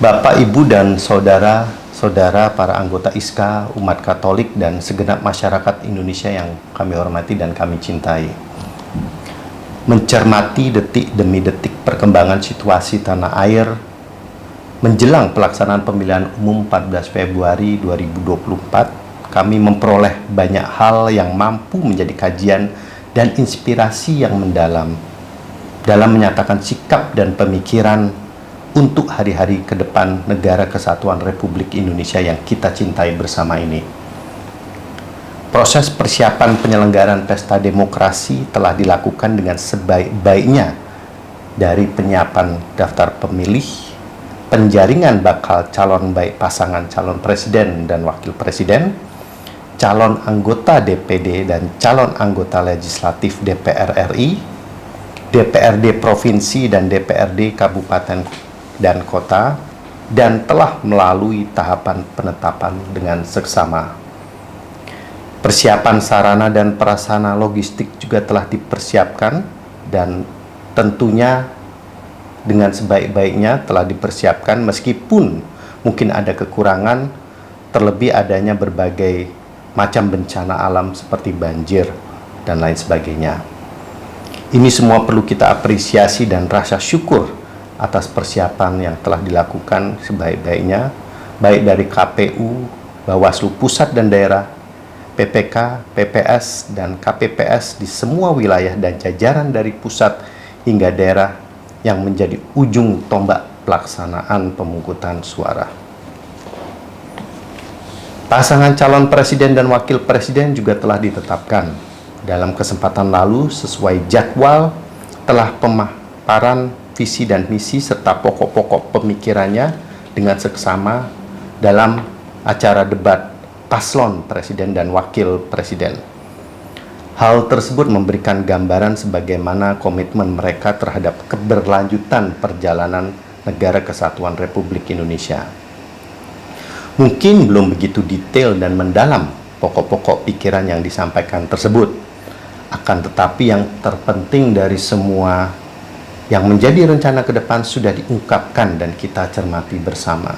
Bapak, Ibu, dan saudara-saudara para anggota ISKA, umat Katolik, dan segenap masyarakat Indonesia yang kami hormati dan kami cintai. Mencermati detik demi detik perkembangan situasi tanah air menjelang pelaksanaan pemilihan umum 14 Februari 2024, kami memperoleh banyak hal yang mampu menjadi kajian dan inspirasi yang mendalam dalam menyatakan sikap dan pemikiran untuk hari-hari ke depan negara kesatuan Republik Indonesia yang kita cintai bersama ini. Proses persiapan penyelenggaraan pesta demokrasi telah dilakukan dengan sebaik-baiknya, dari penyiapan daftar pemilih, penjaringan bakal calon baik pasangan calon presiden dan wakil presiden, calon anggota DPD dan calon anggota legislatif DPR RI, DPRD provinsi dan DPRD kabupaten dan kota, dan telah melalui tahapan penetapan dengan seksama. Persiapan sarana dan prasarana logistik juga telah dipersiapkan dan tentunya dengan sebaik-baiknya telah dipersiapkan meskipun mungkin ada kekurangan, terlebih adanya berbagai macam bencana alam seperti banjir dan lain sebagainya. Ini semua perlu kita apresiasi dan rasa syukur atas persiapan yang telah dilakukan sebaik-baiknya, baik dari KPU, Bawaslu Pusat dan Daerah, PPK, PPS, dan KPPS di semua wilayah dan jajaran dari pusat hingga daerah yang menjadi ujung tombak pelaksanaan pemungutan suara. Pasangan calon presiden dan wakil presiden juga telah ditetapkan. Dalam kesempatan lalu, sesuai jadwal, telah pemaparan visi dan misi serta pokok-pokok pemikirannya dengan seksama dalam acara debat paslon presiden dan wakil presiden. Hal tersebut memberikan gambaran sebagaimana komitmen mereka terhadap keberlanjutan perjalanan negara kesatuan Republik Indonesia. Mungkin belum begitu detail dan mendalam pokok-pokok pikiran yang disampaikan tersebut, akan tetapi yang terpenting dari semua yang menjadi rencana ke depan sudah diungkapkan dan kita cermati bersama.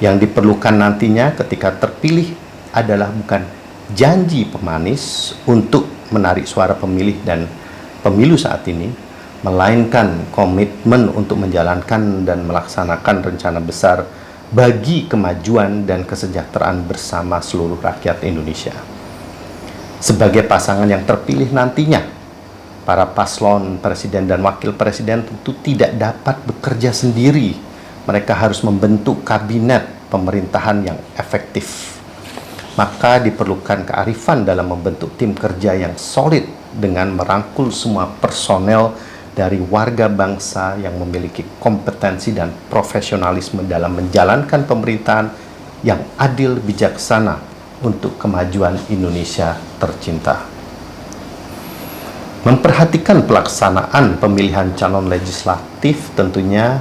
Yang diperlukan nantinya ketika terpilih adalah bukan janji pemanis untuk menarik suara pemilih dan pemilu saat ini, melainkan komitmen untuk menjalankan dan melaksanakan rencana besar bagi kemajuan dan kesejahteraan bersama seluruh rakyat Indonesia. Sebagai pasangan yang terpilih nantinya, para paslon presiden dan wakil presiden tentu tidak dapat bekerja sendiri. Mereka harus membentuk kabinet pemerintahan yang efektif. Maka diperlukan kearifan dalam membentuk tim kerja yang solid dengan merangkul semua personel dari warga bangsa yang memiliki kompetensi dan profesionalisme dalam menjalankan pemerintahan yang adil, bijaksana untuk kemajuan Indonesia tercinta. Memperhatikan pelaksanaan pemilihan calon legislatif tentunya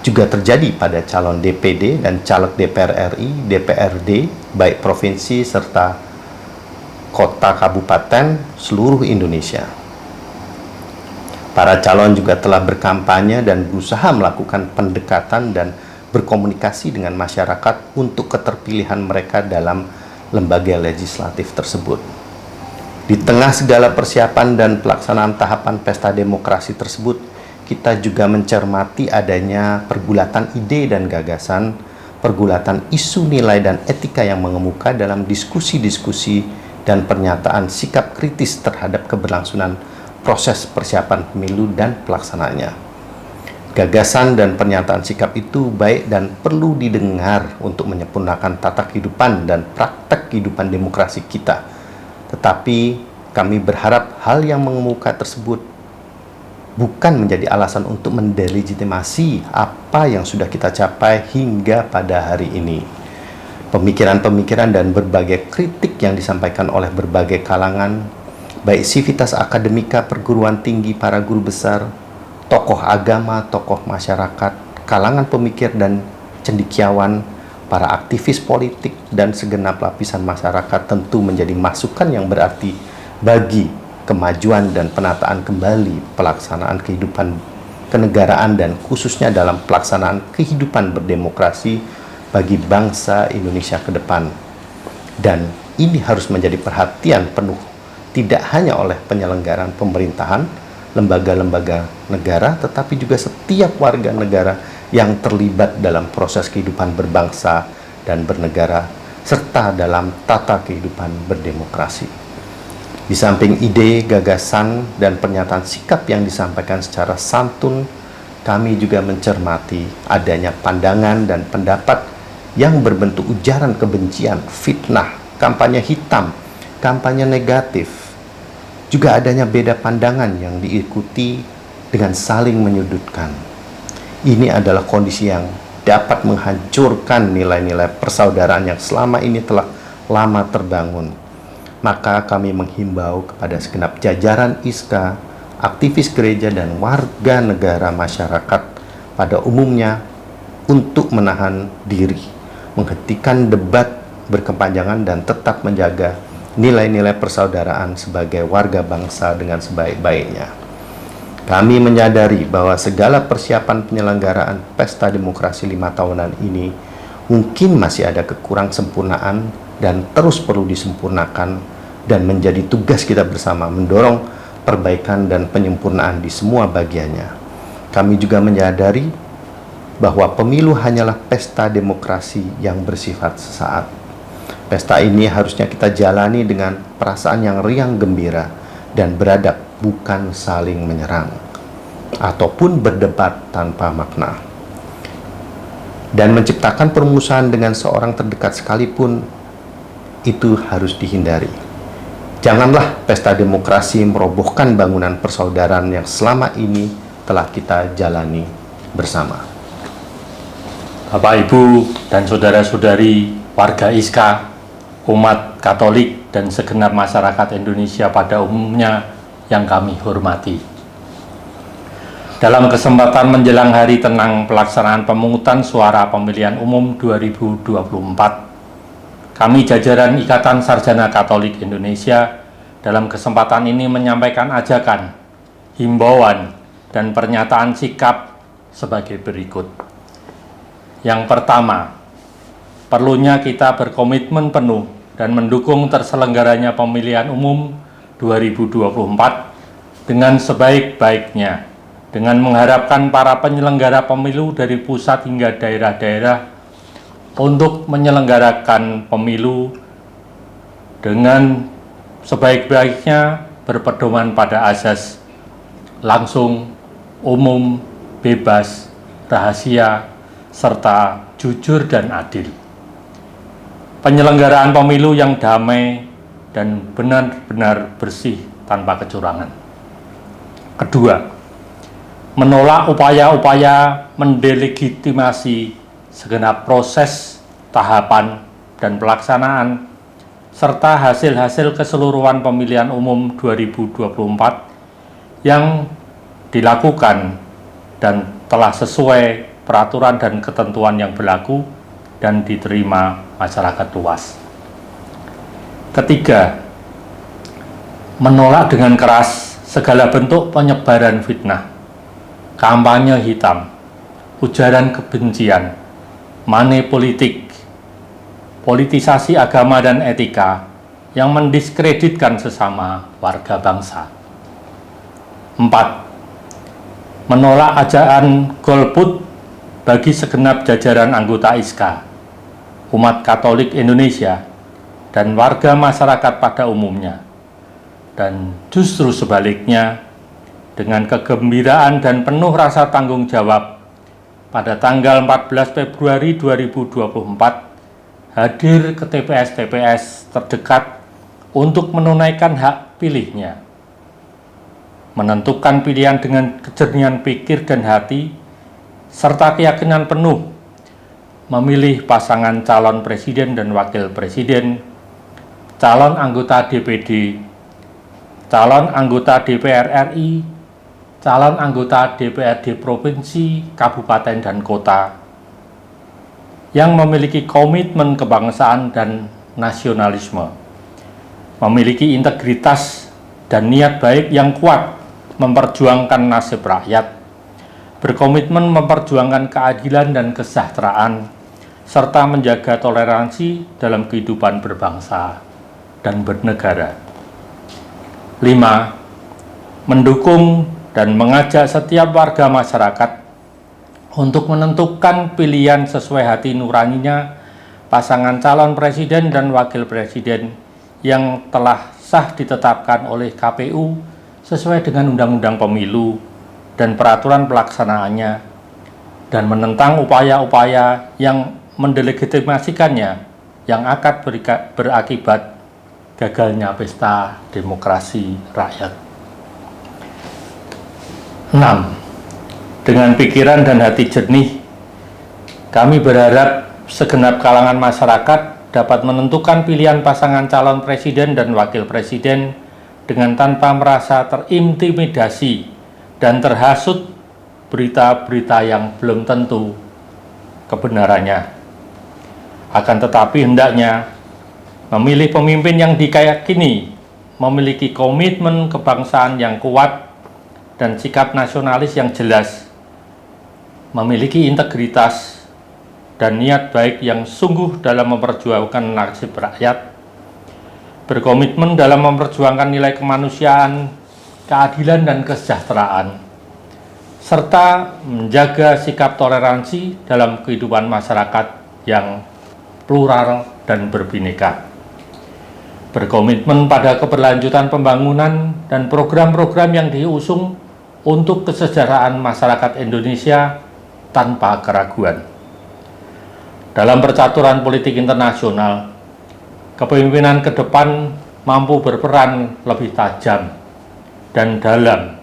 juga terjadi pada calon DPD dan caleg DPR RI, DPRD, baik provinsi serta kota kabupaten seluruh Indonesia. Para calon juga telah berkampanye dan berusaha melakukan pendekatan dan berkomunikasi dengan masyarakat untuk keterpilihan mereka dalam lembaga legislatif tersebut. Di tengah segala persiapan dan pelaksanaan tahapan pesta demokrasi tersebut, kita juga mencermati adanya pergulatan ide dan gagasan, pergulatan isu nilai dan etika yang mengemuka dalam diskusi-diskusi dan pernyataan sikap kritis terhadap keberlangsungan proses persiapan pemilu dan pelaksanaannya. Gagasan dan pernyataan sikap itu baik dan perlu didengar untuk menyempurnakan tata kehidupan dan praktek kehidupan demokrasi kita. Tetapi kami berharap hal yang mengemuka tersebut bukan menjadi alasan untuk mendelegitimasi apa yang sudah kita capai hingga pada hari ini. Pemikiran-pemikiran dan berbagai kritik yang disampaikan oleh berbagai kalangan, baik sivitas akademika perguruan tinggi, para guru besar, tokoh agama, tokoh masyarakat, kalangan pemikir dan cendekiawan, para aktivis politik, dan segenap lapisan masyarakat tentu menjadi masukan yang berarti bagi kemajuan dan penataan kembali pelaksanaan kehidupan kenegaraan dan khususnya dalam pelaksanaan kehidupan berdemokrasi bagi bangsa Indonesia ke depan. Dan ini harus menjadi perhatian penuh tidak hanya oleh penyelenggaraan pemerintahan, lembaga-lembaga negara, tetapi juga setiap warga negara yang terlibat dalam proses kehidupan berbangsa dan bernegara, serta dalam tata kehidupan berdemokrasi. Di samping ide, gagasan, dan pernyataan sikap yang disampaikan secara santun, kami juga mencermati adanya pandangan dan pendapat yang berbentuk ujaran kebencian, fitnah, kampanye hitam, kampanye negatif. Juga adanya beda pandangan yang diikuti dengan saling menyudutkan. Ini adalah kondisi yang dapat menghancurkan nilai-nilai persaudaraan yang selama ini telah lama terbangun. Maka kami menghimbau kepada segenap jajaran ISKA, aktivis gereja dan warga negara masyarakat pada umumnya untuk menahan diri, menghentikan debat berkepanjangan dan tetap menjaga nilai-nilai persaudaraan sebagai warga bangsa dengan sebaik-baiknya. Kami menyadari bahwa segala persiapan penyelenggaraan Pesta Demokrasi 5 tahunan ini mungkin masih ada kekurang sempurnaan dan terus perlu disempurnakan, dan menjadi tugas kita bersama mendorong perbaikan dan penyempurnaan di semua bagiannya. Kami juga menyadari bahwa pemilu hanyalah pesta demokrasi yang bersifat sesaat. Pesta ini harusnya kita jalani dengan perasaan yang riang gembira dan beradab, bukan saling menyerang ataupun berdebat tanpa makna. Dan menciptakan permusuhan dengan seorang terdekat sekalipun, itu harus dihindari. Janganlah pesta demokrasi merobohkan bangunan persaudaraan yang selama ini telah kita jalani bersama. Bapak, Ibu, dan saudara-saudari warga ISKA, umat Katolik, dan segenap masyarakat Indonesia pada umumnya yang kami hormati. Dalam kesempatan menjelang hari tenang pelaksanaan pemungutan suara pemilihan umum 2024, kami jajaran Ikatan Sarjana Katolik Indonesia dalam kesempatan ini menyampaikan ajakan, himbauan, dan pernyataan sikap sebagai berikut. Yang pertama, perlunya kita berkomitmen penuh dan mendukung terselenggaranya pemilihan umum 2024 dengan sebaik-baiknya, dengan mengharapkan para penyelenggara pemilu dari pusat hingga daerah-daerah untuk menyelenggarakan pemilu dengan sebaik-baiknya berpedoman pada asas langsung, umum, bebas, rahasia, serta jujur dan adil. Penyelenggaraan pemilu yang damai dan benar-benar bersih tanpa kecurangan. Kedua, menolak upaya-upaya mendelegitimasi segenap proses, tahapan, dan pelaksanaan serta hasil-hasil keseluruhan pemilihan umum 2024 yang dilakukan dan telah sesuai peraturan dan ketentuan yang berlaku dan diterima masyarakat luas. Ketiga, menolak dengan keras segala bentuk penyebaran fitnah, kampanye hitam, ujaran kebencian, money politik, politisasi agama dan etika yang mendiskreditkan sesama warga bangsa. 4. Menolak ajakan golput bagi segenap jajaran anggota ISKA, umat Katolik Indonesia, dan warga masyarakat pada umumnya. Dan justru sebaliknya, dengan kegembiraan dan penuh rasa tanggung jawab, pada tanggal 14 Februari 2024, hadir ke TPS-TPS terdekat untuk menunaikan hak pilihnya, menentukan pilihan dengan kejernihan pikir dan hati, serta keyakinan penuh memilih pasangan calon presiden dan wakil presiden, calon anggota DPD, calon anggota DPR RI, calon anggota DPRD provinsi, kabupaten, dan kota yang memiliki komitmen kebangsaan dan nasionalisme, memiliki integritas dan niat baik yang kuat memperjuangkan nasib rakyat, berkomitmen memperjuangkan keadilan dan kesejahteraan, serta menjaga toleransi dalam kehidupan berbangsa dan bernegara. 5. Mendukung dan mengajak setiap warga masyarakat untuk menentukan pilihan sesuai hati nuraninya pasangan calon presiden dan wakil presiden yang telah sah ditetapkan oleh KPU sesuai dengan Undang-Undang Pemilu dan peraturan pelaksanaannya, dan menentang upaya-upaya yang mendelegitimasikannya yang akan berakibat gagalnya pesta demokrasi rakyat. 6. Dengan pikiran dan hati jernih, kami berharap segenap kalangan masyarakat dapat menentukan pilihan pasangan calon presiden dan wakil presiden dengan tanpa merasa terintimidasi dan terhasut berita-berita yang belum tentu kebenarannya. Akan tetapi hendaknya memilih pemimpin yang diyakini memiliki komitmen kebangsaan yang kuat dan sikap nasionalis yang jelas, memiliki integritas dan niat baik yang sungguh dalam memperjuangkan nasib rakyat, berkomitmen dalam memperjuangkan nilai kemanusiaan, keadilan dan kesejahteraan, serta menjaga sikap toleransi dalam kehidupan masyarakat yang plural dan berbineka. Berkomitmen pada keberlanjutan pembangunan dan program-program yang diusung untuk kesejahteraan masyarakat Indonesia tanpa keraguan. Dalam percaturan politik internasional, kepemimpinan ke depan mampu berperan lebih tajam dan dalam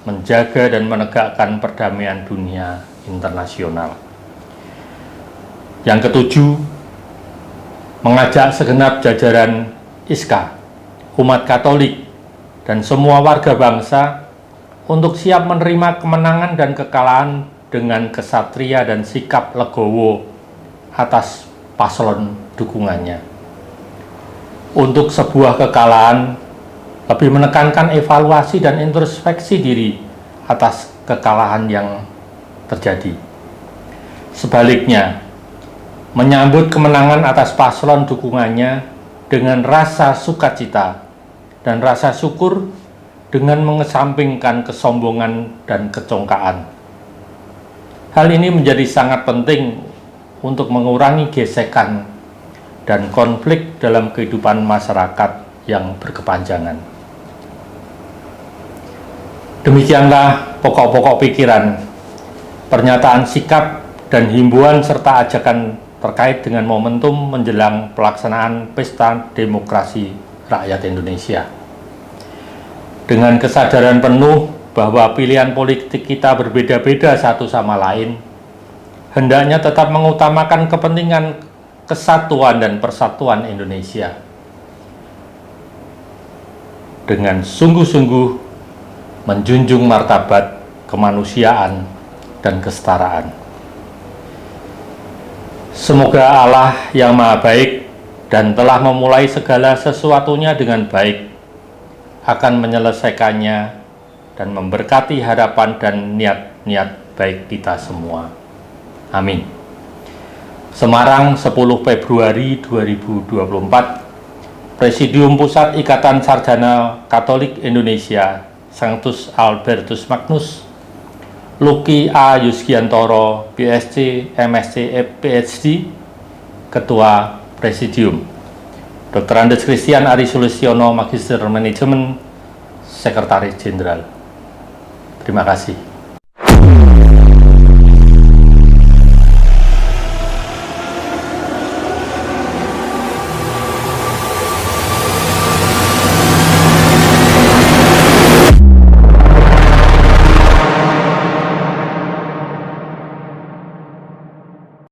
menjaga dan menegakkan perdamaian dunia internasional. Yang ketujuh, mengajak segenap jajaran ISKA, umat Katolik, dan semua warga bangsa untuk siap menerima kemenangan dan kekalahan dengan kesatria dan sikap legowo atas paslon dukungannya. Untuk sebuah kekalahan, lebih menekankan evaluasi dan introspeksi diri atas kekalahan yang terjadi. Sebaliknya, menyambut kemenangan atas paslon dukungannya dengan rasa sukacita dan rasa syukur dengan mengesampingkan kesombongan dan kecongkaan. Hal ini menjadi sangat penting untuk mengurangi gesekan dan konflik dalam kehidupan masyarakat yang berkepanjangan. Demikianlah pokok-pokok pikiran, pernyataan sikap, dan himbauan serta ajakan terkait dengan momentum menjelang pelaksanaan Pesta Demokrasi Rakyat Indonesia. Dengan kesadaran penuh bahwa pilihan politik kita berbeda-beda satu sama lain, hendaknya tetap mengutamakan kepentingan kesatuan dan persatuan Indonesia. Dengan sungguh-sungguh menjunjung martabat kemanusiaan dan kesetaraan. Semoga Allah yang Maha Baik dan telah memulai segala sesuatunya dengan baik akan menyelesaikannya dan memberkati harapan dan niat-niat baik kita semua. Amin. Semarang, 10 Februari 2024. Presidium Pusat Ikatan Sarjana Katolik Indonesia, Sanctus Albertus Magnus, Luki A. Yusgiantoro, PSc, MSc, PhD, Ketua Presidium. Dr. Andes Christian Ari Sulistiono, Magister Manajemen, Sekretaris Jenderal. Terima kasih.